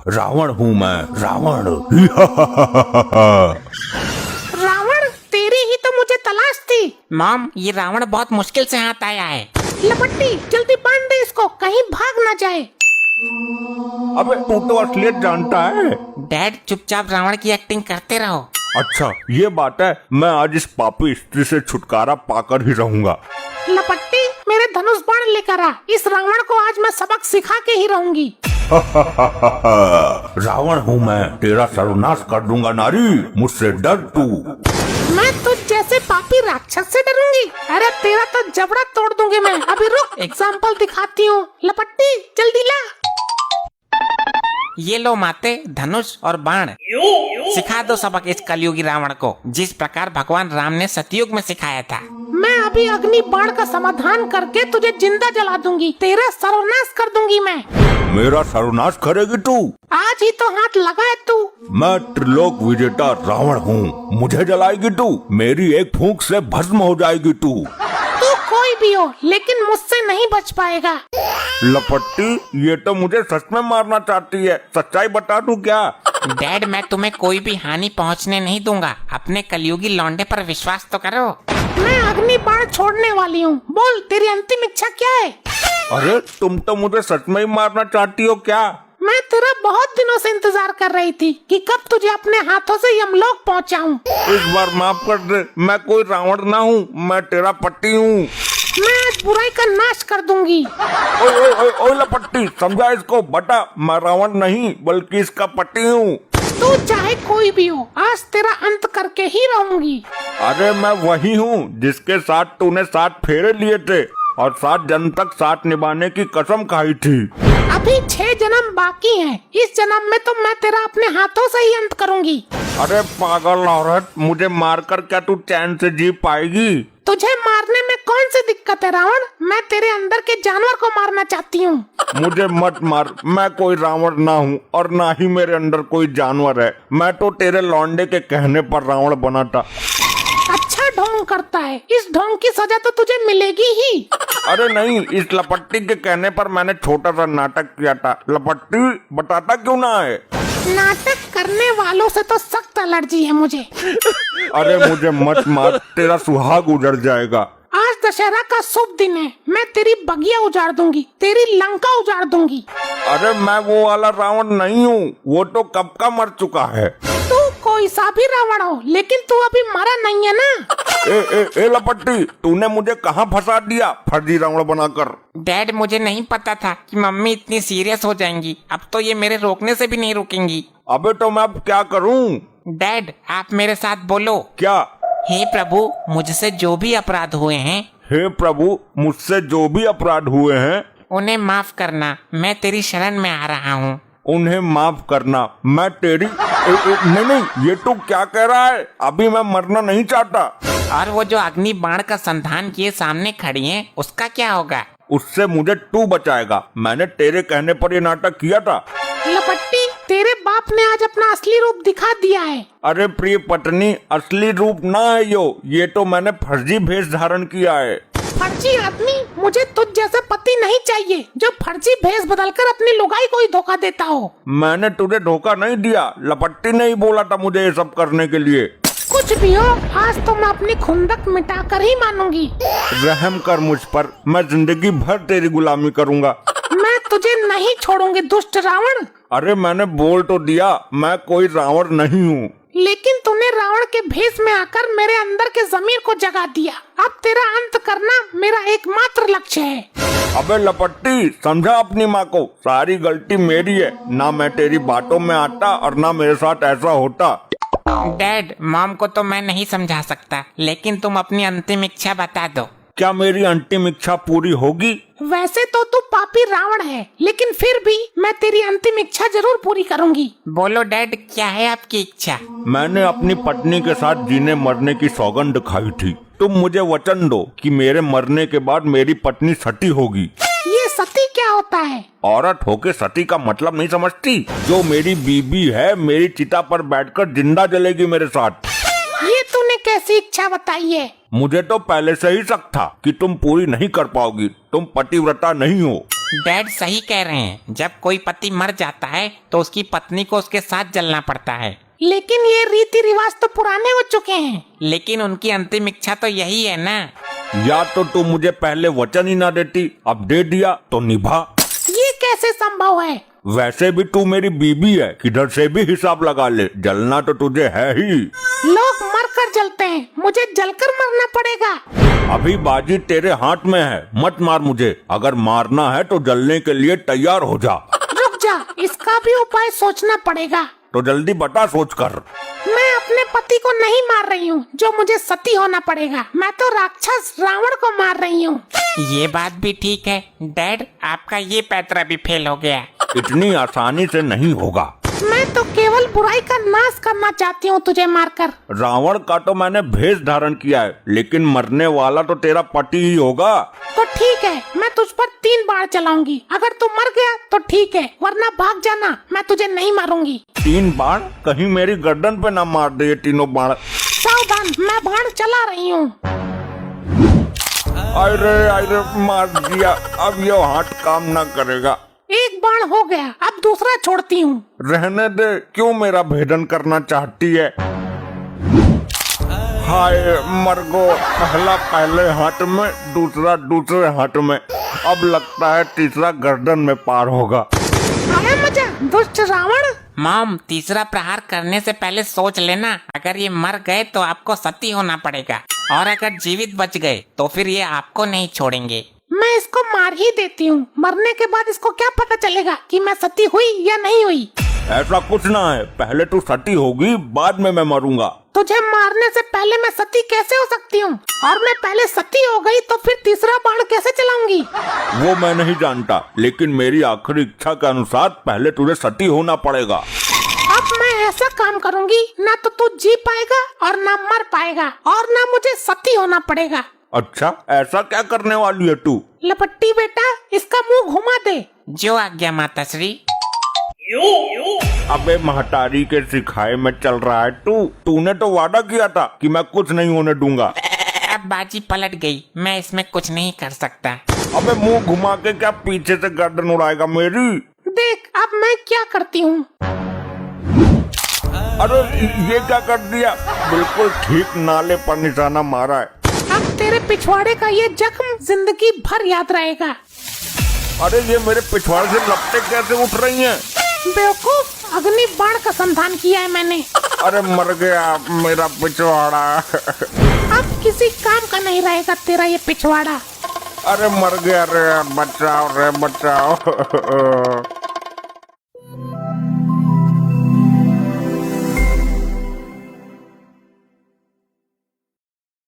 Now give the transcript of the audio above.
रावण हूँ मैं, रावण। रावण, तेरी ही तो मुझे तलाश थी। मॉम, ये रावण बहुत मुश्किल से हाथ आया है। लपट्टी, जल्दी बांध दे इसको, कहीं भाग ना जाए। अबे तू तो असलियत जानता है। डैड, चुपचाप रावण की एक्टिंग करते रहो। अच्छा ये बात है, मैं आज इस पापी स्त्री से छुटकारा पाकर ही रहूंगा। लपट्टी, मेरे धनुष बाण लेकर आ, इस रावण को आज मैं सबक सिखा के ही रहूंगी। रावण हूँ मैं, तेरा सर्वनाश कर दूंगा नारी, मुझसे डर तू। मैं तुझ जैसे पापी राक्षस से डरूंगी? अरे तेरा तो जबड़ा तोड़ दूंगी मैं। अभी रुक, एग्जाम्पल दिखाती हूँ। लपट्टी, जल्दी ला। ये लो माते, धनुष और बाण। सिखा दो सबक इस कलयुगी रावण को, जिस प्रकार भगवान राम ने सतयुग में सिखाया था। मैं अभी अग्नि बाण का समाधान करके तुझे जिंदा जला दूंगी, तेरा सर्वनाश कर दूंगी मैं। मेरा सर्वनाश करेगी तू? आज ही तो हाथ लगा है तू। मैं त्रिलोक विजेता रावण हूँ, मुझे जलाएगी तू? मेरी एक फूंक से भस्म हो जाएगी तू। तू कोई भी हो, लेकिन मुझसे नहीं बच पाएगा। लपट्टी, ये तो मुझे सच में मारना चाहती है, सच्चाई बता दूं क्या? डैड, मैं तुम्हें कोई भी हानि पहुंचने नहीं दूंगा। अपने कलयुगी लौंडे पर विश्वास तो करो। मैं अग्नि बाण छोड़ने वाली हूँ, बोल तेरी अंतिम इच्छा क्या है? अरे तुम तो मुझे सच में ही मारना चाहती हो क्या? मैं तेरा बहुत दिनों से इंतजार कर रही थी कि कब तुझे अपने हाथों से यमलोक पहुँचाऊं। इस बार माफ कर दे, मैं कोई रावण ना हूँ, मैं तेरा पति हूँ। मैं आज बुराई का नाश कर दूंगी। ओए ओए ओए ओए लपट्टी, समझा इसको बता, मैं रावण नहीं बल्कि इसका पति हूँ। तू चाहे कोई भी हो, आज तेरा अंत करके ही रहूंगी। अरे मैं वही हूँ जिसके साथ तूने 7 फेरे लिए थे और 7 जन्म तक साथ निभाने की कसम खाई थी। अभी 6 जन्म बाकी हैं। इस जन्म में तो मैं तेरा अपने हाथों से ही अंत करूंगी। अरे पागल औरत, मुझे मारकर क्या तू चैन से जी पाएगी? तुझे मारने में कौन सी दिक्कत है रावण? मैं तेरे अंदर के जानवर को मारना चाहती हूँ। मुझे मत मार, मैं कोई रावण ना हूँ और ना ही मेरे अंदर कोई जानवर है। मैं तो तेरे लौंडे के कहने पर रावण बना था। अच्छा ढोंग करता है, इस ढोंग की सजा तो तुझे मिलेगी ही। अरे नहीं, इस लपट्टी के कहने पर मैंने छोटा सा नाटक किया था। लपट्टी, बताता क्यों ना है? नाटक करने वालों से तो सख्त एलर्जी है मुझे। अरे मुझे मत मार, तेरा सुहाग उजड़ जाएगा। आज दशहरा का शुभ दिन है, मैं तेरी बगिया उजाड़ दूंगी, तेरी लंका उजाड़ दूंगी। अरे मैं वो वाला रावण नहीं हूँ, वो तो कब का मर चुका है। तू कोई सा भी रावण हो, लेकिन तू अभी मरा नहीं है ना। ए लपट्टी, तूने मुझे कहाँ फंसा दिया फर्जी रावण बनाकर? डैड, मुझे नहीं पता था कि मम्मी इतनी सीरियस हो जाएंगी। अब तो ये मेरे रोकने से भी नहीं रुकेंगी। अबे तो मैं अब क्या करूँ? डैड, आप मेरे साथ बोलो। क्या? हे प्रभु, मुझसे जो भी अपराध हुए हैं, हे प्रभु, मुझसे जो भी अपराध हुए हैं उन्हें माफ करना। मैं तेरी शरण में आ रहा हूँ। उन्हें माफ करना। मैं तेरी नहीं, ये तू क्या कह रहा है? अभी मैं मरना नहीं चाहता। और वो जो अग्नि बाण का संधान किए सामने खड़ी हैं, उसका क्या होगा? उससे मुझे तू बचाएगा। मैंने तेरे कहने पर ये नाटक किया था। लपट्टी, तेरे बाप ने आज अपना असली रूप दिखा दिया है। अरे प्रिय पत्नी, असली रूप ना है ये तो मैंने फर्जी भेष धारण किया है। फर्जी आदमी, मुझे तुझ जैसा पति नहीं चाहिए जो फर्जी भेष बदलकर अपनी लुगाई को ही धोखा देता हो। मैंने तुझे धोखा नहीं दिया, लपट्टी ने ही बोला था मुझे ये सब करने के लिए। कुछ भी हो, आज तो मैं अपनी खुंदक मिटाकर ही मानूंगी। रहम कर मुझ पर, मैं जिंदगी भर तेरी गुलामी करूंगा। मैं तुझे नहीं छोड़ूंगी दुष्ट रावण। अरे मैंने बोल तो दिया, मैं कोई रावण नहीं हूँ। लेकिन तूने रावण के भेष में आकर मेरे अंदर के जमीर को जगा दिया। अब तेरा अंत करना मेरा एकमात्र लक्ष्य है। अबे लपट्टी, समझा अपनी माँ को, सारी गलती मेरी है। ना मैं तेरी बातों में आता और ना मेरे साथ ऐसा होता। डैड, मॉम को तो मैं नहीं समझा सकता, लेकिन तुम अपनी अंतिम इच्छा बता दो। क्या मेरी अंतिम इच्छा पूरी होगी? वैसे तो तू पापी रावण है, लेकिन फिर भी मैं तेरी अंतिम इच्छा जरूर पूरी करूंगी। बोलो डैड, क्या है आपकी इच्छा? मैंने अपनी पत्नी के साथ जीने मरने की सौगंध खाई थी। तुम मुझे वचन दो कि मेरे मरने के बाद मेरी पत्नी सती होगी। ये सती क्या होता है? औरत होके सती का मतलब नहीं समझती? जो मेरी बीबी है, मेरी चिता पर बैठकर जिंदा जलेगी मेरे साथ। ये तूने कैसी इच्छा बताई है? मुझे तो पहले से ही शक था कि तुम पूरी नहीं कर पाओगी। तुम पतिव्रता नहीं हो। डैड सही कह रहे हैं, जब कोई पति मर जाता है तो उसकी पत्नी को उसके साथ जलना पड़ता है। लेकिन ये रीति रिवाज तो पुराने हो चुके हैं। लेकिन उनकी अंतिम इच्छा तो यही है ना। या तो तू मुझे पहले वचन ही ना देती, अब दे दिया तो निभा। ये कैसे संभव है? वैसे भी तू मेरी बीबी है, किधर से भी हिसाब लगा ले, जलना तो तुझे है ही। लोग मरकर जलते हैं, मुझे जलकर मरना पड़ेगा। अभी बाजी तेरे हाथ में है, मत मार मुझे। अगर मारना है तो जलने के लिए तैयार हो जा। रुक जा, इसका भी उपाय सोचना पड़ेगा। तो जल्दी बता सोच कर। मैं अपने पति को नहीं मार रही हूँ, जो मुझे सती होना पड़ेगा। मैं तो राक्षस रावण को मार रही हूँ। ये बात भी ठीक है डैड, आपका ये पैतरा भी फेल हो गया। इतनी आसानी से नहीं होगा। मैं तो केवल बुराई का नाश करना चाहती हूँ तुझे मारकर। रावण का तो मैंने भेष धारण किया है, लेकिन मरने वाला तो तेरा पति ही होगा। तो ठीक है, मैं तुझ पर 3 बाण चलाऊंगी। अगर तू मर गया तो ठीक है, वरना भाग जाना, मैं तुझे नहीं मारूंगी। 3 बाण? कहीं मेरी गर्दन पे ना मार दे ये तीनों बाण। सावधान, मैं बाण चला रही हूँ। अरे मार दिया, अब ये हाथ काम ना करेगा। एक बाण हो गया, अब दूसरा छोड़ती हूँ। रहने दे, क्यों मेरा भेदन करना चाहती है? हाय मरगो, पहला पहले हाथ में, दूसरा दूसरे हाथ में, अब लगता है तीसरा गर्दन में पार होगा। आया मजा, दुष्ट रावण। मॉम, तीसरा प्रहार करने से पहले सोच लेना, अगर ये मर गए तो आपको सती होना पड़ेगा, और अगर जीवित बच गए तो फिर ये आपको नहीं छोड़ेंगे। मैं इसको मार ही देती हूँ। मरने के बाद इसको क्या पता चलेगा कि मैं सती हुई या नहीं हुई? ऐसा कुछ ना है, पहले तू सती होगी, बाद में मैं मरूंगा। तुझे मारने से पहले मैं सती कैसे हो सकती हूँ? और मैं पहले सती हो गई तो फिर तीसरा बाण कैसे चलाऊंगी? वो मैं नहीं जानता, लेकिन मेरी आखिरी इच्छा के अनुसार पहले तुझे सती होना पड़ेगा। अब मैं ऐसा काम करूंगी, ना तो तू जी पाएगा और ना मर पाएगा, और ना मुझे सती होना पड़ेगा। अच्छा, ऐसा क्या करने वाली है तू? लपट्टी बेटा, इसका मुंह घुमा दे। जो आज्ञा माता श्री। अबे महतारी के सिखाए में चल रहा है तूने तो वादा किया था कि मैं कुछ नहीं होने दूंगा। अब बाजी पलट गई, मैं इसमें कुछ नहीं कर सकता। अबे मुंह घुमा के क्या पीछे से गर्दन उड़ाएगा मेरी? देख अब मैं क्या करती हूँ। अरे ये क्या कर दिया? बिल्कुल ठीक नाले पर निशाना मारा है। अब तेरे पिछवाड़े का ये जख्म जिंदगी भर याद रहेगा। अरे ये मेरे पिछवाड़े से लपटें कैसे उठ रही हैं? बेवकूफ, अग्नि बाण का संधान किया है मैंने। अरे मर गया मेरा पिछवाड़ा। अब किसी काम का नहीं रहेगा तेरा ये पिछवाड़ा। अरे मर गया रे, बचाओ रे बचाओ।